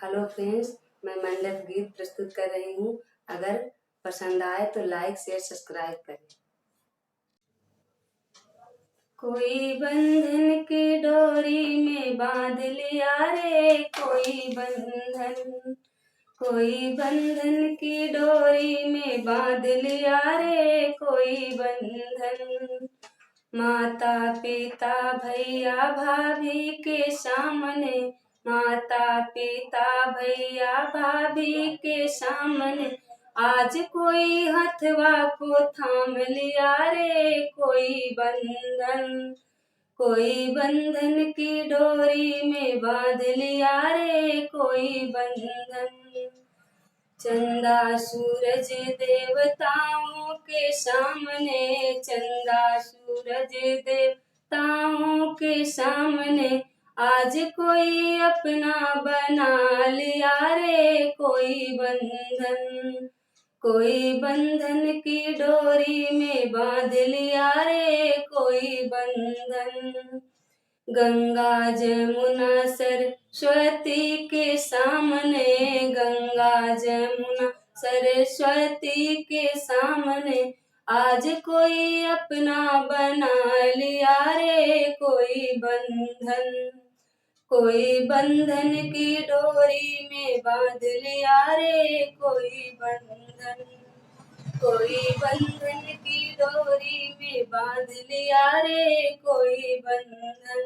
Hello friends, मैं मंडप गीत प्रस्तुत कर रही हूँ। अगर पसंद आए तो लाइक शेयर सब्सक्राइब करें। कोई बंधन की डोरी में बांध लिया रे, कोई बंधन की डोरी में बांध लिया रे, कोई बंधन। माता पिता भैया भाभी के सामने, माता पिता भैया भाभी के सामने आज कोई हथवा को थाम लिया रे, कोई बंधन की डोरी में बांध लिया रे, कोई बंधन। चंदा सूरज देवताओं के सामने, चंदा सूरज देवताओं के सामने आज कोई अपना बना लिया रे, कोई बंधन की डोरी में बांध लिया रे, कोई बंधन। गंगा जमुना सरस्वती के सामने, गंगा जमुना सरस्वती के सामने आज कोई अपना बना लिया रे, कोई बंधन की डोरी में बांध लिया रे, कोई बंधन की डोरी में बांध लिया रे, कोई बंधन।